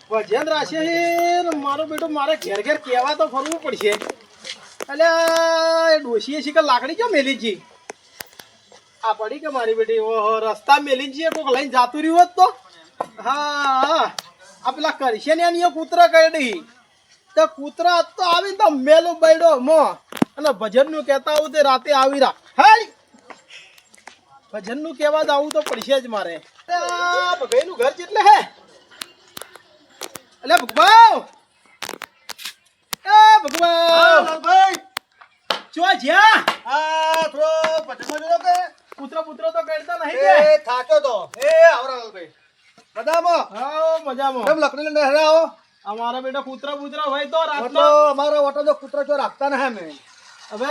ભજન રાશે મારો બેટો મારે ઘેર ઘેર કહેવા તો ફરવું પડશે. એટલે ડોશીએ શીખર લાકડી કેમ મેલી છે? આ પડી કે મારી બેટી ઓહો રસ્તા મેલી છે કોક લઈને જાતું રહ્યું હોત તો. હા આ પેલા કરશે ને એની કૂતરા કરી તો કૂતરા તો આવીને તો મેલું બૈડો મો અને ભજનનું કહેતા આવું તે રાતે આવી રા. હાય ભજનનું કહેવા જ આવું તો પડશે જ મારે. ભગાઈનું ઘર જેટલે હે એટલે ભગવાન એ ભગવાન ભાઈ ચો જ્યાં આ થોડો પચમાં જોડો કે પુત્ર પુત્ર તો કરતા નહીં એ કે થાક્યો તો એ આવરા ભાઈ બધામાં હા મજામાં. કેમ લકડી લઈને હેરા આવો અમારા બેટા કૂતરો પુત્ર હોય તો રાતનો ઓટો અમારો ઓટો તો કૂતરો જો રાખતા ન હે મે હવે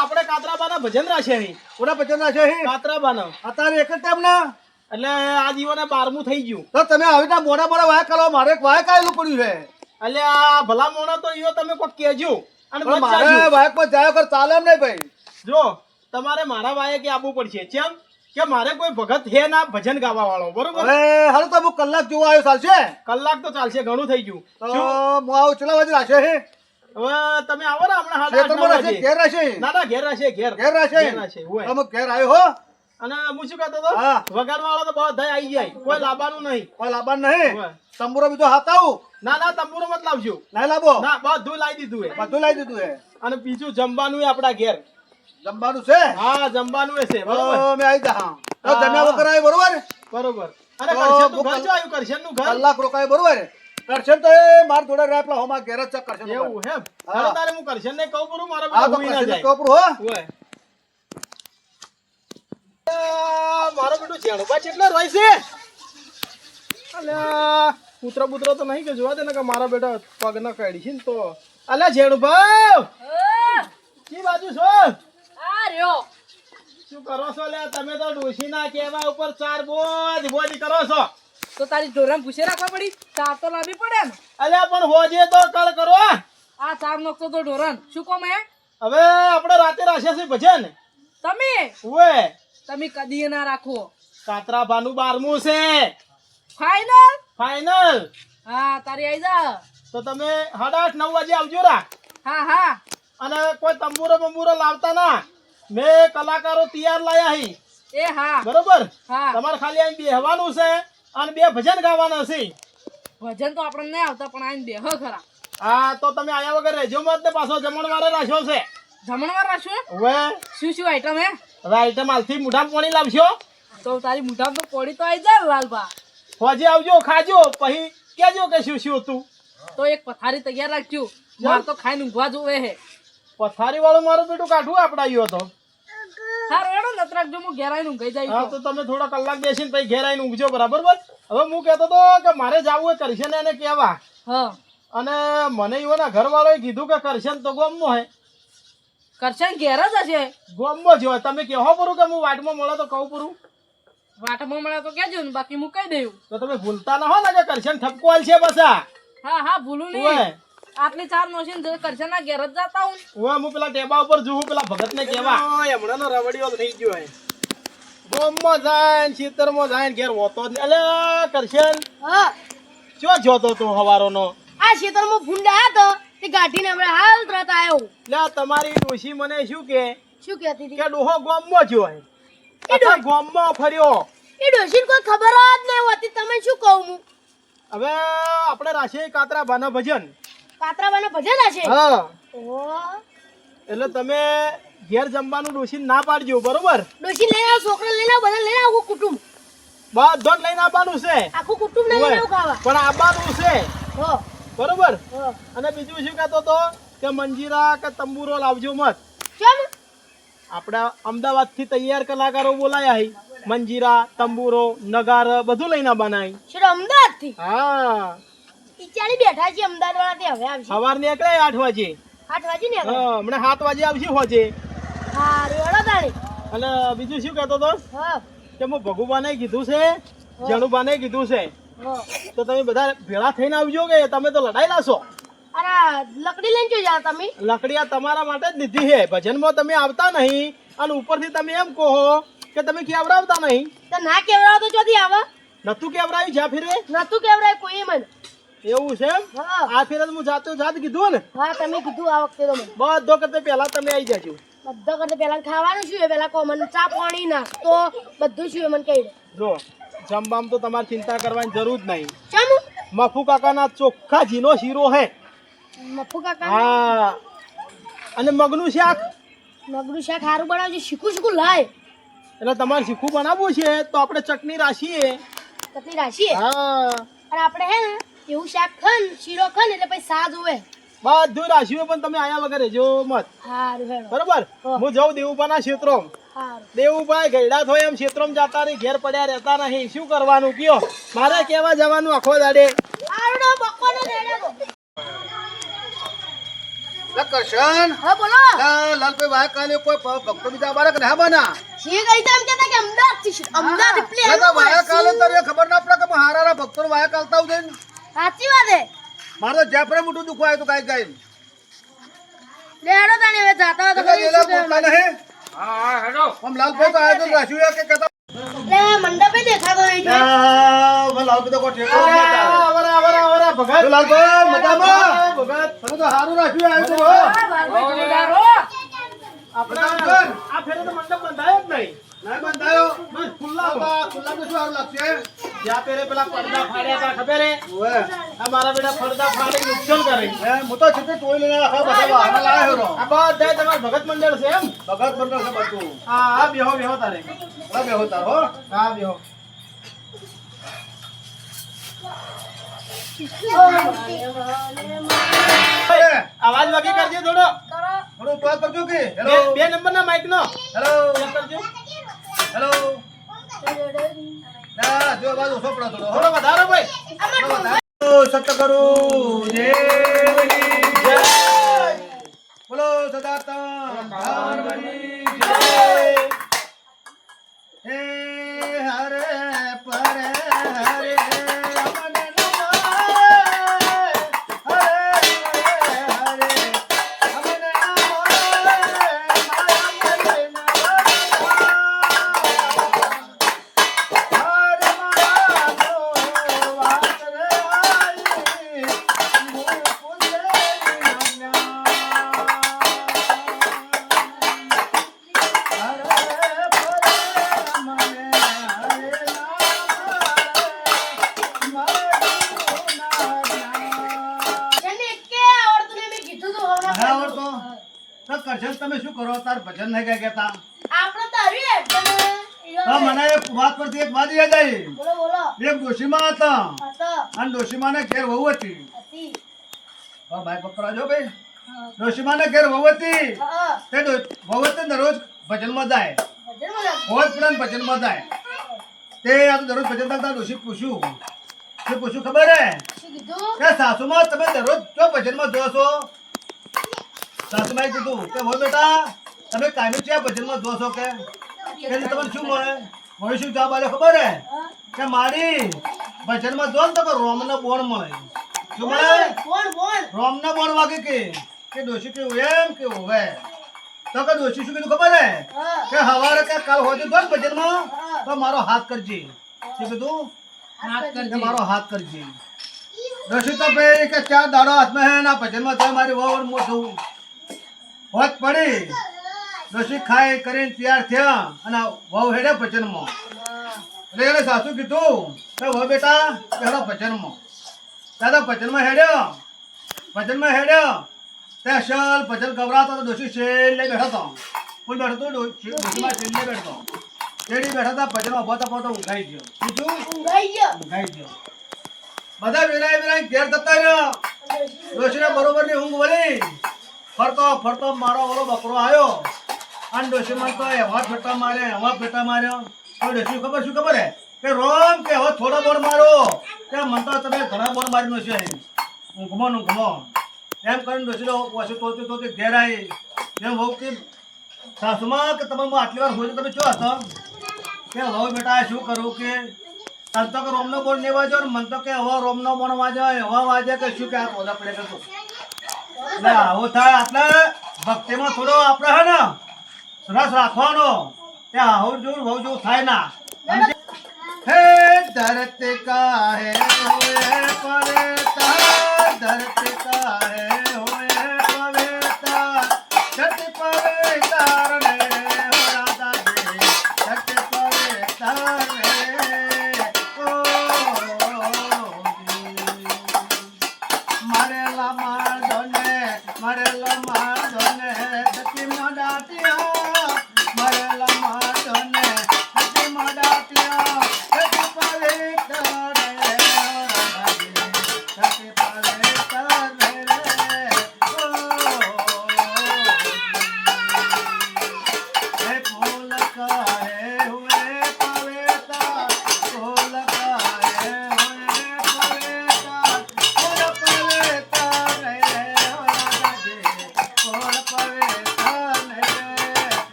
આપણે કાતરાબાના ભજન રાખે અહીં પૂરા પચન ના છે કાતરાબાના અત્યારે એક જ ટાઈમ ના એટલે આ જીવને 12મું થઈ ગયું. તો તમે આવી રીતના મોડા મોડા વાય કરો મારે એક વાય કાયેલું પડ્યું છે એટલે આ ભલા મોણા તો ઈયો તમે કોક કહેજો અને પણ મત મારે જાજો. વાયક માં જાય કર ચાલે એમ નહીં ભાઈ જો તમારે મારા વાયે કે આવવું પડશે. કેમ કે મારે કોઈ ભગત હે ના ભજન ગાવા વાળો બરોબર. હવે હાલો તો હું કલાક જેવું આવ્યો ચાલશે કલાક તો ચાલશે ઘણું થઈ ગયું. તો હું આવું ચલા વાજે રાખશે હે હવે તમે આવો ને હમણાં હાડા ખેતરમાં આઠ, નવ રાખશે વાગે. ઘેર રાખશે ના ના ઘેર રાખે ઘેર ઘેર રાખશે ઘેર રાખે, હોય. તમે ઘેર આવ્યો હો અને હું શું કહેતો હતો હા. વગાડવાળા તો બધા આવી જાય કોઈ લાવવાનું નહીં. કોઈ લાબાન નહીં હોય. તંબુરો બીજો હાથ આવું ના ના તંબુરો મત લાવજો. નહીં લાવો ના બધું લાવી દીધું હે. બધું લાવી દીધું હે અને બીજું જમવાનું હે આપડા ઘેર. જમવાનું છે હા જમવાનું હે છે તો બરોબર મેં આવી જા હા તો હા. જમ્યા વગર આવ્યો બરોબર બરોબર. અને તો કરશનનું ઘર ભૂખ- જો આવ્યું કરશનનું ઘર કલાક રોકાય બરોબર કરશન તો એ માર જોડે રહે પેલા હોમાં ઘેર જ છે કરશન એવું હે. હા. હવે તારે હું કરશન ને કહું કરું મારા હા બેટા તો ભૂલી ના કરશન જાય. ચોપડું હો હોય. મારો બેટો જેણુબા કેટલા રોય છે? અલ્યા પુત્ર પુત્ર તો નહીં કે જોવા દે ને કે મારા બેટા પગ ન કાઢી છે ને તો. અલ્યા જેણુબા કી બાજુ છો? આ રહ્યો શું કરો છો લે તમે તો ડોશીના કહેવા ઉપર ચાર બોજ બોજ કરો છો. તો તારી ઢોરાને પૂછે રાખવા પડી ચાર તો લાવવી પડે ને. અલ્યા પણ હોજે તો કળ કરો. આ ચાર નોખતો તો ઢોરાન શું કોમ હે હવે આપણે રાતે રાખ્યા છે ભજન. તમે ઓય તમે કદી ના રાખો કાતરા ભાનું 12મું છે ફાઈનલ. ફાઈનલ. હા તારી આઈ જા. તો તમે 8:30 9 વાગે આવજો રા. હા હા અને કોઈ તંબુરો બંબુરો લાવતા ના. મેં કલાકારો તૈયાર લાયા હી એ હા બરોબર. હા તમારે ખાલી અહીં બેહવાનું છે અને 2 ભજન ગાવાના છે. ભજન તો આપણને નહીં આવતા પણ આઈને બેહ ખરા. હા તો તમે આયા વગર રહેજો મત ને પાછો જમણવારે રાખ્યો છે. જમણવાર રાખશું હવે શું શું આઈટમ હે હવે આઈટમ હાલથી મોઢામાં પાણી લાવશો. તો તારી મુઠામાં તો પડી તો આઈ જા લાલબા. હોજે આવજો ખાજો પછી કેજો કે શું શું હતું. તો એક પથારી તૈયાર રાખજો માર તો ખાઈને ઊંઘવા જોવે હે. પથારી વાળું મારું બેટું કાઢવું આપડાયો તો. સારું એડો નત રાખજો હું ઘેર આઈને ઊંઘાઈ જાય હા તો તમે થોડા કલાક બેસીને પછી ઘેર આવીને ઊંઘજો બરાબર બસ. હવે હું કહેતો તો કે મારે જાવું હોય કરશન એને કહેવા. હા અને મને એના ઘરવાળોએ કીધું કે કરશન તો ગોમમાં હે. કરશન ઘેર જ હશે. ગોમમાં જ હોય. તમે કહો પૂરું કે હું વાટમાં મળે તો કહું પૂરું. વાટમાં મળે તો કહેજો ને બાકી હું કહી દઉં. તો તમે ભૂલતા ના હો ને કે કરશન ઠપકો આલ છે પાછા. હા હા ભૂલું ઓય નહીં. આટલી ચાર નોશીન કરશન ના ઘેર જ જતા હું. ઓય હું પેલા ટેબા ઉપર જોઉં પેલા ભગતને કહેવા. હમણાંનો રવડિયો થઈ ગયો હે. ગોમમાં જાય ને ખેતરમાં જાય ને ઘેર હોતો જ નહીં. અલે કરશન હા ચો જોતો તો હવારોનો. આ ખેતરમાં ભૂંડા હતો તે ગાડીને હમણાં હાલ તરત આવ્યો. લે તમારી ડોશી મને શું કે શું કહેતી હતી? કે ડોહો ગોમમાં જ હોય. આખા ગોમમાં ફર્યો. એ ડોશીને કોઈ ખબર જ નહીં હોતી. તમે શું કહું હું? હવે આપણે રાશિ કાતરા ભાના ભજન. કાતરાબાના ભજન હશે. હા ઓહ, એટલે તમે ઘેર જમવાનું ડોશીને ના પાડજો બરોબર. ડોશી લઈને આવો, છોકરા લઈને આવો, બધા લઈને આવો, આખું કુટુંબ. બધો જ લઈને આવવાનું છે. આખું કુટુંબ લઈને ઓય, આવો ખાવા. પણ આવવાનું છે હો બરોબર. હો. અને બીજું શું કહેતો તો કે મંજીરા કે તંબુરો લાવજો મત. કેમ? આપણા અમદાવાદથી તૈયાર કલાકારો બોલાયા હી. મંજીરા તંબુરો નગાર બધું લઈને બનાવી. શેરો અમદાવાદથી? હા ઈચાળી બેઠા છે અમદાવાદ વાળા, તે હવે આવશે. સવાર નીકળે 8 વાગે. 8 વાગે ને હવે. હા હમણાં 7 વાગે આવશે હોજે. હા રેડો તાળી. અને બીજું શું કહેતો તો હા કે હું ભગુબાને કીધું છે જણુબાને કીધું છે હો. તો તમે બધા ભેળા થઈને આવજો કે તમે તો લડાઈ લાશો. અને આ લકડી લઈને જો જાઓ તમે. લકડિયા તમારા માટે જ લીધી છે. ભજનમાં તમે આવતા નહીં અને ઉપરથી તમે એમ કહો કે તમે કેવડાવતા નહીં. તો ના કેવડાવો તો ચોથી આવે. નતું કેવડાવ્યું જ્યાં ફીરે. નતું કેવડાય કોઈ મને. એવું છે એમ? હા આ ફેરે તો હું જાત કીધું ને હા તમે કીધું આ વખતે તો મને બધો કરતે પહેલા તમે આવી જજો. બધો કરતા પહેલા ખાવાનું શું પેલા કોમન ચા પાણી નાસ્તો બધું શું મને કહી દે. જો જમવામાં તો તમારે ચિંતા કરવાની જરૂર જ નહીં. ચમ મફુ કાકાના ચોખ્ખા જીનો શીરો હે. મફુ કાકા હા અને મગનું શાક. મગનું શાક સારું બનાવજો શીખું લાય એટલે તમારે શીખું બનાવવું છે તો આપણે ચટણી રાખીએ. ચટણી રાખીએ હા અને આપણે હે ને એવું શાક ખન શીરો ખન એટલે પછી સાજ હોય બધું રાખ્યું પણ તમે આયા વગર રહેજો મત. સારું હેડો બરોબર. હા. હું જાઉં દેવુભાના ક્ષેત્રોમાં. સારું દેવુભાઈ ગયડા થોય એમ ક્ષેત્રોમાં જતા રહી ઘેર પડ્યા રહેતા નહીં. શું કરવાનું કયો? મારે કેવા જવાનું આખો દાડે? આવડો બકોનો દેડો કરશન હા બોલો લાલભાઈ વાય કાલે કોઈ ભક્તો બીજા બાળક ના બના શી ગઈ તો એમ કહેતા કે અમદાવાદ થી અમદાવાદ એટલે એટલે વાય કાલે તારે ખબર ના પડે કે હારા ભક્તો વાય કાલતા હોય ને સાચી વાત હે મારો જેપરે મોટું દુખવા આવ્યું તો કાઈ કાઈ લેડો તને હવે જાતા હોય તો એટલે કરી લેલા શું પોતા નહીં હા હેડો આમ લાલભાઈ તો આયો તો રાખ્યું કે કહેતા લે મંડપે દેખાતો નહીં જો લાલભાઈ તો કોઈ ઠેકો નહીં તારે આવરા ભગત. લાલભાઈ મજામાં ભગત તમે તો સારું રાખ્યું આવ્યું તો આપણે આ ફેરે તો મંડપ બંધાયો જ નહીં. ના બંધાયો બસ ખુલ્લા ખુલ્લા તો શું સારું લાગશે જ્યાં પેરે પેલા પડદા ફાડ્યા હતા ખબર હે? ઓએ આ મારા બેટા પડદા ફાડી નુકસાન કરે. હું તો છૂટી ટોઈ લઈને આખા બધા બહાના લાવ્યો રો આ બધા તમારા ભગત મંડળ છે એમ? ભગત બંદર છે બધું હા બેહો તારે. હવે હોતા હો હા બેહો. આવાજ વાગે કરજો થોડો. થોડું ટોય કરજો કે બે હેલો નંબરના માઇક નો હેલો કરજો. હેલો ના જો બાદ ઓછો પડો થોડો થોડો વધારો ભાઈ. સતગુરુ દેવની જય બોલો સદાતન ધર્મની જય હે હરે પરે હરે અમન તને કે આવડતું નહીં મેં કીધું તો હવે આવડતો તો કરશન તમે શું કરો તાર ભજન નહીં કઈ કહેતા આપણે તો આવી રે તો મને એક વાત પરથી એક વાત યાદ આવી બોલો એક ડોશીમાં હતા હતો અને ડોશીમાને ઘેર વહુ હતી હતી ભાઈ પકડાજો ભાઈ ડોશીમાને ઘેર વહુ હતી હા તે વહુ હતી દરરોજ ભજનમાં જાય ભજન બોલો રોજ પણ ભજનમાં જાય તે આ તો દરરોજ ભજન કરતા ડોશી પૂછ્યું ખબર હે શું કીધું કે સાસુમાં તમે દરરોજ જો ભજનમાં જો છો સાસુમાએ કીધું કે હો બેટા તમે કાયમી છે ભજનમાં જો છો કે તમને શું મળે મને શું જવાબ આલ્યો ખબર હે કે મારી ભજનમાં જો ને તો રોમનો બોણ મળે શું મળે કોણ રોમનો બોણ વાગે કે ડોશી કેવું એમ કેવું હવે તો કે ડોશી શું કીધું ખબર હે હા કે હવારે કે કાલ હોજે જો ને ભજનમાં તો મારો હાથ કરજે શું કીધું કે મારો હાથ કરજે ડોશી તો ભાઈ કે 4 દાડો હાથમાં હે ના ભજનમાં તો મારી વહુ મોઢું હોત પડી ડોશી ખાઈ કરીને તૈયાર થયા અને વહુ હેડે ભજનમાં એટલે એને સાસુ કીધું કે વહુ બેટા હેડો ભજનમાં દાદા ભજનમાં હેડ્યો તે અસલ ભજન ગવરાતો તો ડોશી છેલ્લે બેઠો હતો ફૂલ બેઠો તો ડોશીમાં છેલ્લે બેઠો તેડી બેઠા હતા ભજનમાં પોતા ઊંઘાઈ ગયો કીધું ઊંઘાઈ ગયો ઊંઘાઈ ગયો બધા વિરાય ઘેર જતા રહ્યો ડોશીને બરોબરની ઊંઘ વળી ફરતો મારો ઓલો બકરો આવ્યો અને ડોશીમાં તો એવા ફેટા માર્યો તો ડોશી શું ખબર હે કે રોમ કે હવે થોડો બોર મારો કે મન તો તમે ઘણા બોર મારીનો છે ઊંઘમાં એમ કરીને ડોશી ઓછી તોતી ઘેર આવી એમ વહુ કે સાસુમાં કે તમે આટલી વાર હોય તમે શું હતો કે હવે બેટા શું કરું કે તન તો કે રોમનો બોર્ડ નહીં વાજો ને મન તો કે હવે રોમનો બોર્ડ વાજો હવા વાજે કે શું કે આ પોતા પડે કરતું એટલે આવું થાય એટલે ભક્તિમાં થોડો આપણે હે ને રસ રાખવાનો તે આવું જોવું બહુ જેવું થાય ના હે ધરતી કા હે હુએ પરે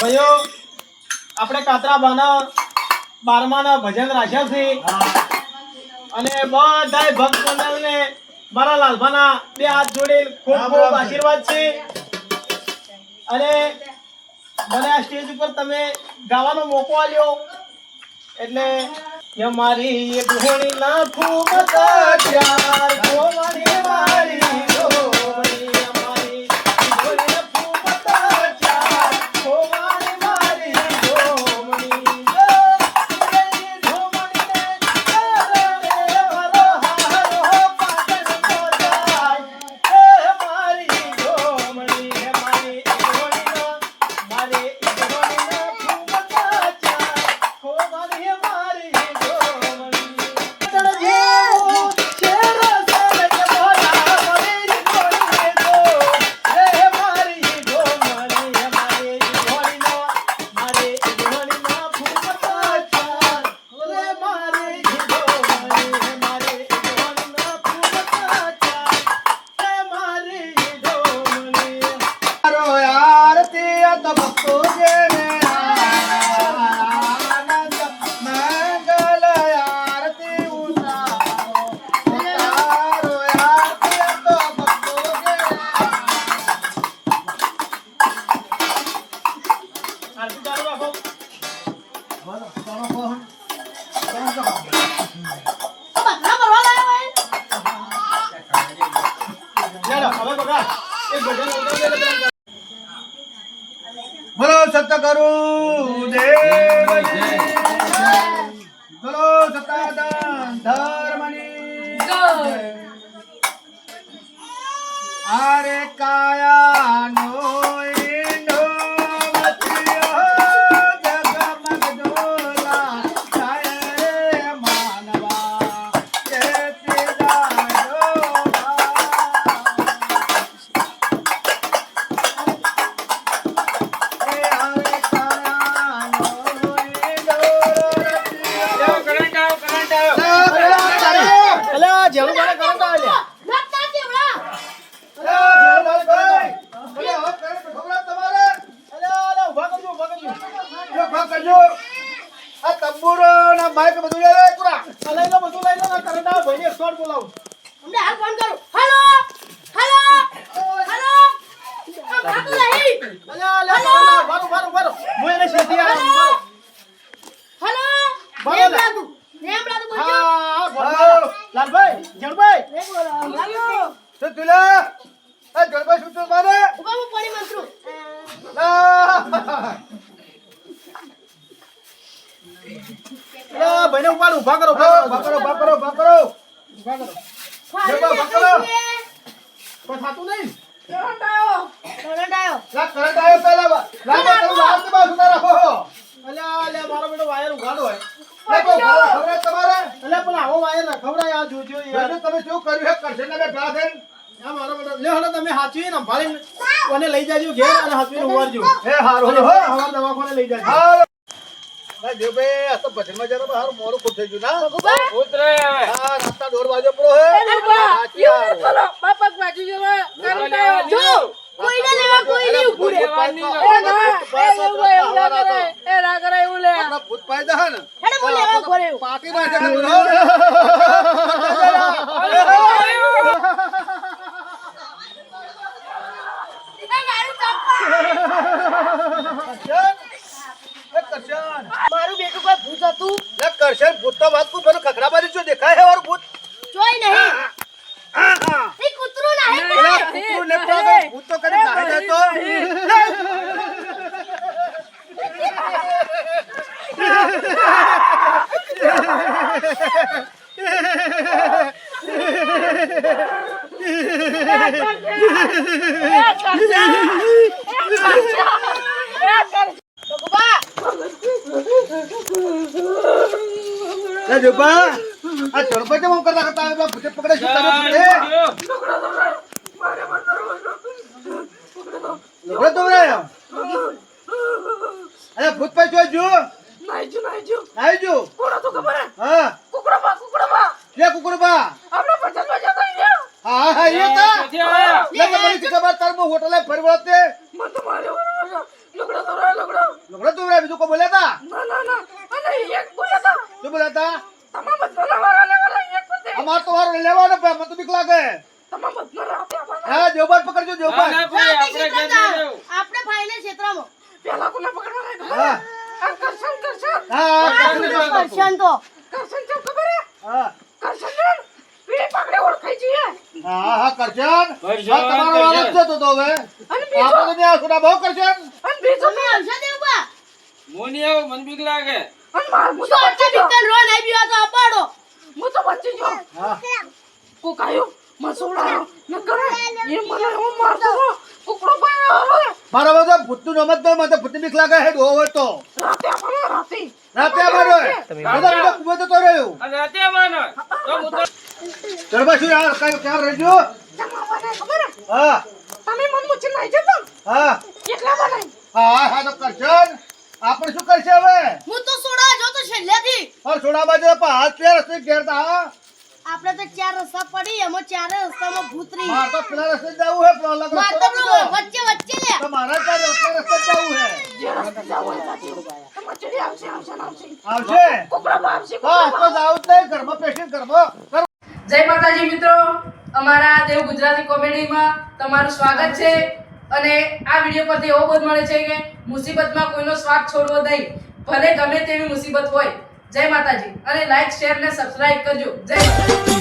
ભાઈઓ આપણે કાતરાબાના 12માના ભજન રાખ્યા છે અને બધાય ભક્ત મંડળને મારા લાલભાના બે હાથ જોડી ખૂબ ખૂબ આશીર્વાદ છે અને મને આ સ્ટેજ ઉપર તમે ગાવાનો મોકો આલ્યો એટલે મારી એક ઘોડી ના ખૂબ ચાર ગોવાણી મારી ગોવાણી અમારી ઘોડી ના ખૂબ ચાર ગોવાણી મારી ગોવાણી ગોવાણી ને કરે વરો હારો પાટણ નો જાય મારી ગોવાણી મારી ઘોડી ના મારી ઘોડી ના ખૂબ ચાર ગોવાણી મારી બોલો સતગુરુ દેવની બોલો સતાધન ધર્મની જય. આરે કાયાનો ઈંડો મથિયો જગમગ ડોલા થાય રે માનવા કેતી દાજો અમને હાલ ફોન કરું. હાલો હાલો હાલો આ વાતો નહીં. હાલો નેમ લાદુ બોલજો. લાલભાઈ જણભાઈ નેમ બોલો. હાલો શું તુલા આ ગરબા શું તો મારે ઉભા હું પાણી મંત્રું. અલ્યા ભાઈને ઉપાડ ઊભા કરો ઉભા કરો ઉભા કરો ઉભા કરો ઊભા કરો જબા બકરો કોઈ થાતું નહીં કરંટ આવ્યો લા કરંટ આવ્યો પેલા લા બકરો લાસ્ટ માં સુધા રાખો અલ્યા મારો બેટો વાયર ઉઘાડો હોય લા કો ખબર તમારે અલ્યા પણ આવો વાયર રખવડાય આ જોજો યાર તમે શું કર્યું હે કરશે ને બે ભલા થઈને આ મારો બેટો લે હડો તમે હાચવીને સંભાળીને કોને લઈ જાજો ઘેર અને હાચવીને ઉવારજો હે હારું હો હવા દવાખાને લઈ જાજો હારું ના દેવભાઈ આ તો ભજનમાં જરા હારું મોરું ખૂબ થઈ ગયું ના ઉતરે હવે હા રસ્તા દોર વાજો પડો હે સાચી હારું. બાપા બાજુ જો કરંટ આવ્યો જો કોઈને લેવા કોઈ નહીં ઊભું રહે. એ ના કરે એવું લે આપણા ભૂત પાયદા હે ને હેડે હું લેવા ઉભો રહ્યો. પાટી નાખે ને બધો. કરશન મારું બેટું કોઈ ભૂત હતું લે કરશન ભૂત તો વાત કો પેલું ખખડા બાજુ જો દેખાય હે વાળું ભૂત જોઈ નહીં એ કૂતરું નહીં પેલા કૂતરું ને પાગલ ભૂત તો કદી નાહી જાય તો લે જોબા આ ચડપા કેમ કરતા કરતા આવે ભૂતે પકડે શું કરે લગડો તો રે અરે ભૂત પાઈ જો નાઈ જો હા કે કુકરબા હા એ તા લે મને ખબર તાર મો હોટલે ફરી વળતે લગડો તો રે બીજું કો બોલ્યા તા શું બોલ્યા તા અમાર તો વારો લેવાનો પે મને તો બીક લાગે હા જોબર પકડજો જોબર આપણે ફાઈને ક્ષેત્રમાં હા હા કરશન તો હા હા હા કરશન તમારો વારો જ જતો તો હવે આપણે તો આ સુડા બહુ કરશન તમે આવશો દેવબા મોની આવ મન બીક લાગે હું તો આટલા બીકન રો નહીં બીવા તો અપાડો હા મારા બધા ભૂતનું નમત તો મને ભૂતની બીક લાગે હે દો તો રાતે અમારો બધા બીજા કુબે તો રહ્યો અને રાતે આવવાનો તો હું તો ચરબા શું યાર કઈ ક્યાં રહેજો હા હા હા હા તો કરશન આપણે શું કરશે હવે હું તો સોડા જો તો છેલ્લેથી ઓર છોડા બાજુ હાથ પેર રસ્તે ઘેરતા હા આપણે તો ચાર રસ્તા પડી એમાં ચારે રસ્તામાં ભૂતરી માર તો પેલા રસ્તે જવું હે પેલો અલગ માર રસ્તો તો પેલો વચ્ચે વચ્ચે લે તો મારા ચાર રસ્તે જવું હે આવશે હા તો જાવ જ નહીં ઘરમાં પેશન્ટ ઘરમાં જય માતાજી મિત્રો અમારા દેવ ગુજરાતી કોમેડીમાં તમારું સ્વાગત છે અને આ વિડીયો પરથી એવો બોધ મળે છે કે મુસીબતમાં કોઈનો સ્વાદ છોડવો નહીં ભલે ગમે તેવી મુસીબત હોય જય માતાજી અને લાઈક શેર ને સબસ્ક્રાઇબ કરજો જય માતાજી.